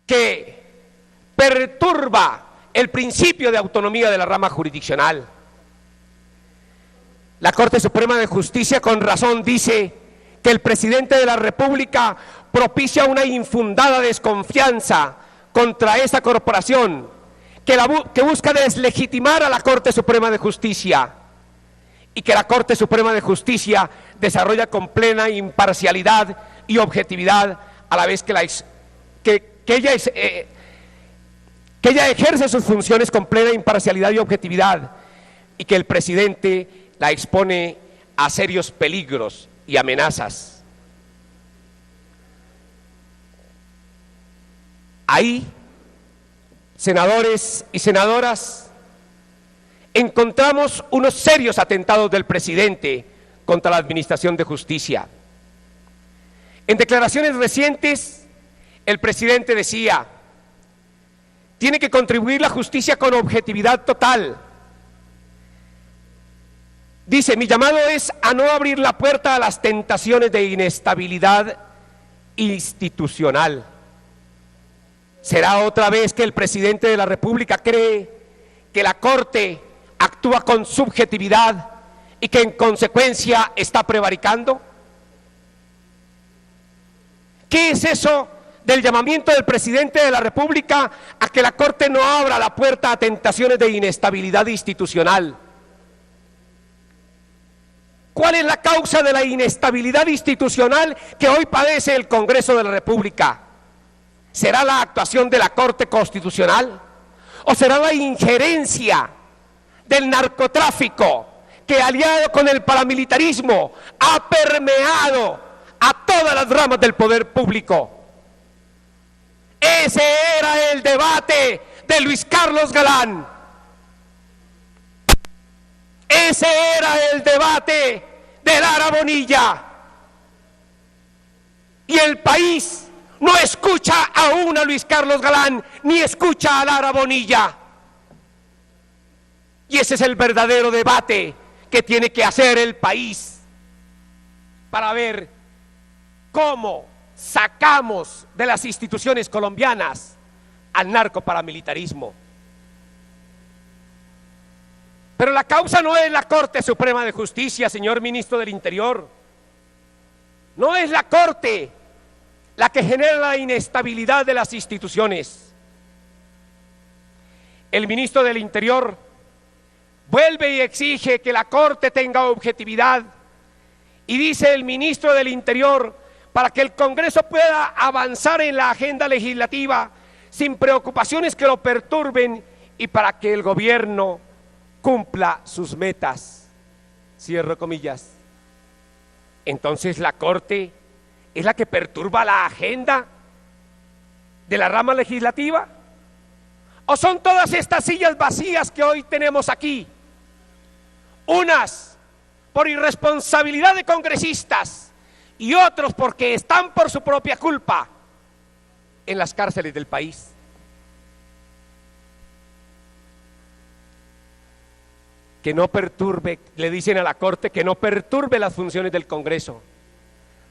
que perturba el principio de autonomía de la rama jurisdiccional. La Corte Suprema de Justicia con razón dice que el presidente de la República propicia una infundada desconfianza contra esa corporación que busca deslegitimar a la Corte Suprema de Justicia, y que la Corte Suprema de Justicia desarrolla con plena imparcialidad y objetividad, a la vez que ella ejerce sus funciones con plena imparcialidad y objetividad, y que el presidente la expone a serios peligros y amenazas. Ahí, senadores y senadoras, encontramos unos serios atentados del presidente contra la administración de justicia. En declaraciones recientes, el presidente decía: tiene que contribuir la justicia con objetividad total. Dice: mi llamado es a no abrir la puerta a las tentaciones de inestabilidad institucional. ¿Será otra vez que el presidente de la República cree que la Corte actúa con subjetividad y que en consecuencia está prevaricando? ¿Qué es eso del llamamiento del presidente de la República a que la Corte no abra la puerta a tentaciones de inestabilidad institucional? ¿Cuál es la causa de la inestabilidad institucional que hoy padece el Congreso de la República? ¿Será la actuación de la Corte Constitucional? ¿O será la injerencia del narcotráfico que, aliado con el paramilitarismo, ha permeado a todas las ramas del poder público? Ese era el debate de Luis Carlos Galán. Ese era el debate de Lara Bonilla. Y el país no escucha aún a Luis Carlos Galán, ni escucha a Lara Bonilla. Y ese es el verdadero debate que tiene que hacer el país para ver cómo sacamos de las instituciones colombianas al narcoparamilitarismo. Pero la causa no es la Corte Suprema de Justicia, señor ministro del Interior. No es la Corte la que genera la inestabilidad de las instituciones. El ministro del Interior vuelve y exige que la Corte tenga objetividad, y dice el ministro del Interior: para que el Congreso pueda avanzar en la agenda legislativa sin preocupaciones que lo perturben y para que el gobierno cumpla sus metas. Cierro comillas. Entonces, ¿la Corte es la que perturba la agenda de la rama legislativa? ¿O son todas estas sillas vacías que hoy tenemos aquí, unas por irresponsabilidad de congresistas y otros porque están por su propia culpa en las cárceles del país? Que no perturbe, le dicen a la Corte que no perturbe las funciones del Congreso.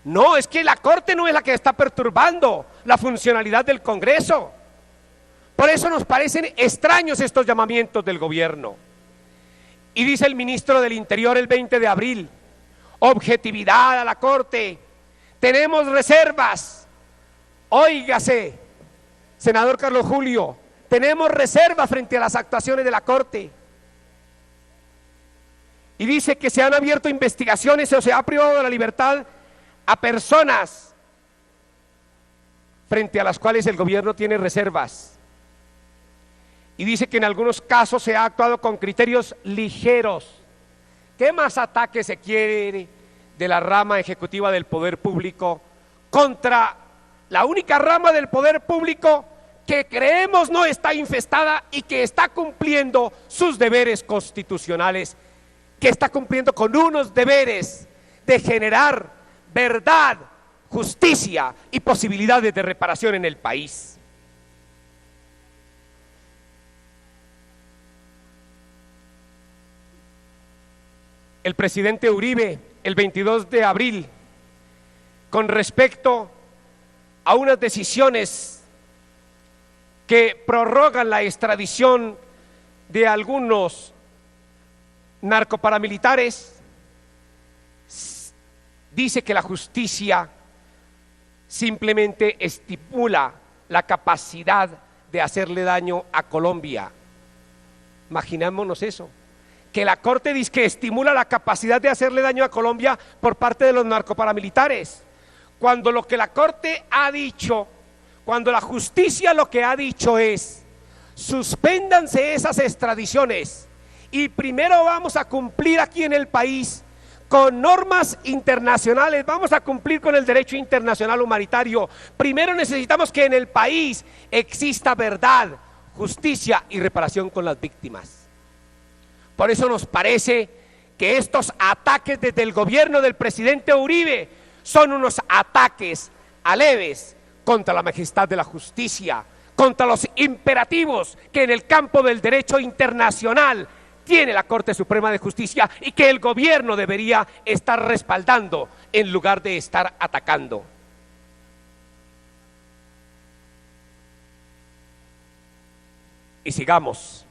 No, es que la Corte no es la que está perturbando la funcionalidad del Congreso. Por eso nos parecen extraños estos llamamientos del gobierno. Y dice el ministro del Interior el 20 de abril, objetividad a la Corte, tenemos reservas. Óigase, senador Carlos Julio, tenemos reservas frente a las actuaciones de la Corte. Y dice que se han abierto investigaciones o se ha privado de la libertad a personas frente a las cuales el gobierno tiene reservas. Y dice que en algunos casos se ha actuado con criterios ligeros. ¿Qué más ataque se quiere de la rama ejecutiva del poder público contra la única rama del poder público que creemos no está infestada y que está cumpliendo sus deberes constitucionales, que está cumpliendo con unos deberes de generar verdad, justicia y posibilidades de reparación en el país? El presidente Uribe, el 22 de abril, con respecto a unas decisiones que prorrogan la extradición de algunos narcoparamilitares, dice que la justicia simplemente estipula la capacidad de hacerle daño a Colombia. Imaginémonos eso, que la Corte dice que estimula la capacidad de hacerle daño a Colombia por parte de los narcoparamilitares, cuando lo que la Corte ha dicho, cuando la justicia lo que ha dicho es: suspéndanse esas extradiciones y primero vamos a cumplir aquí en el país con normas internacionales, vamos a cumplir con el derecho internacional humanitario. Primero necesitamos que en el país exista verdad, justicia y reparación con las víctimas. Por eso nos parece que estos ataques desde el gobierno del presidente Uribe son unos ataques aleves contra la majestad de la justicia, contra los imperativos que en el campo del derecho internacional tiene la Corte Suprema de Justicia y que el gobierno debería estar respaldando en lugar de estar atacando. Y sigamos.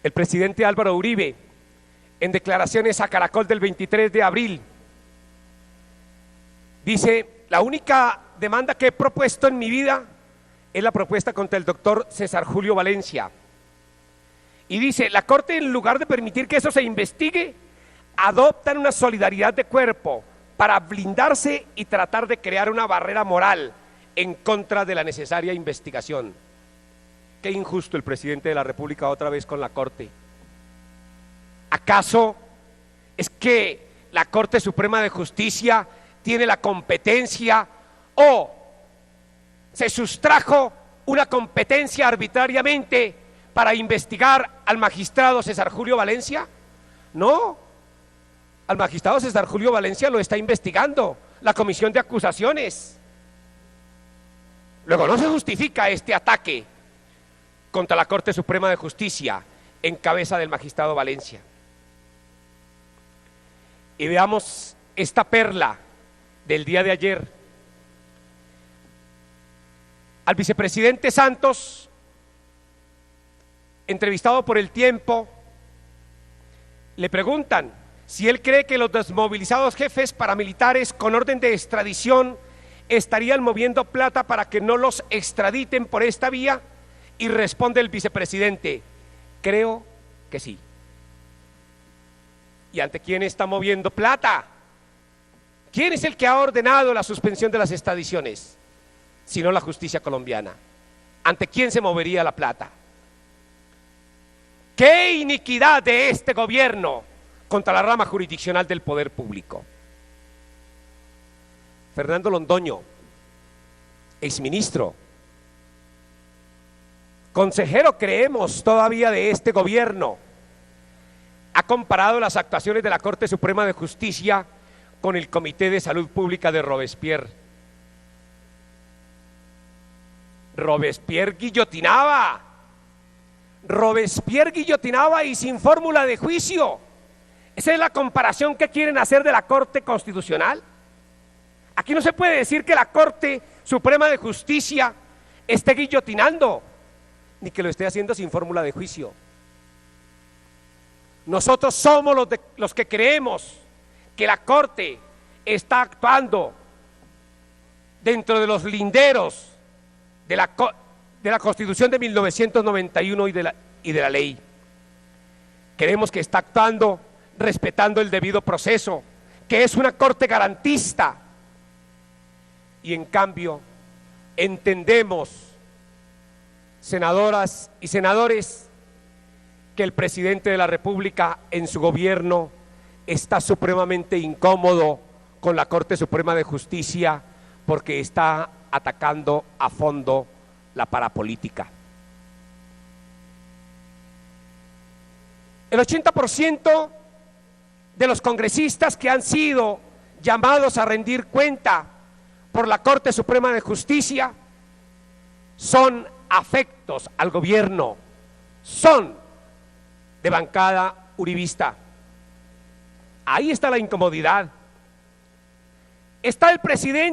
El presidente Álvaro Uribe, en declaraciones a Caracol del 23 de abril, dice: la única demanda que he propuesto en mi vida es la propuesta contra el doctor César Julio Valencia. Y dice: la Corte, en lugar de permitir que eso se investigue, adoptan una solidaridad de cuerpo para blindarse y tratar de crear una barrera moral en contra de la necesaria investigación. Qué injusto el presidente de la República otra vez con la Corte. ¿Acaso es que la Corte Suprema de Justicia tiene la competencia o se sustrajo una competencia arbitrariamente para investigar al magistrado César Julio Valencia? No, al magistrado César Julio Valencia lo está investigando la Comisión de Acusaciones. Luego no se justifica este ataque contra la Corte Suprema de Justicia en cabeza del magistrado Valencia. Y veamos esta perla del día de ayer. Al vicepresidente Santos, entrevistado por El Tiempo, le preguntan si él cree que los desmovilizados jefes paramilitares con orden de extradición estarían moviendo plata para que no los extraditen por esta vía, y responde el vicepresidente: creo que sí. ¿Y ante quién está moviendo plata? ¿Quién es el que ha ordenado la suspensión de las extradiciones? Sino la justicia colombiana. ¿Ante quién se movería la plata? ¡Qué iniquidad de este gobierno contra la rama jurisdiccional del poder público! Fernando Londoño, exministro, consejero, creemos todavía, de este gobierno, ha comparado las actuaciones de la Corte Suprema de Justicia con el Comité de Salud Pública de Robespierre. Robespierre guillotinaba. Robespierre guillotinaba y sin fórmula de juicio. ¿Esa es la comparación que quieren hacer de la Corte Constitucional? Aquí no se puede decir que la Corte Suprema de Justicia esté guillotinando, ni que lo esté haciendo sin fórmula de juicio. Nosotros somos los que creemos que la Corte está actuando dentro de los linderos de la Constitución de 1991 y de la ley. Creemos que está actuando respetando el debido proceso, que es una Corte garantista. Y en cambio, entendemos, senadoras y senadores, que el presidente de la República en su gobierno está supremamente incómodo con la Corte Suprema de Justicia porque está atacando a fondo la parapolítica. El 80% de los congresistas que han sido llamados a rendir cuenta por la Corte Suprema de Justicia son afectos al gobierno, son de bancada uribista. Ahí está la incomodidad. Está el presidente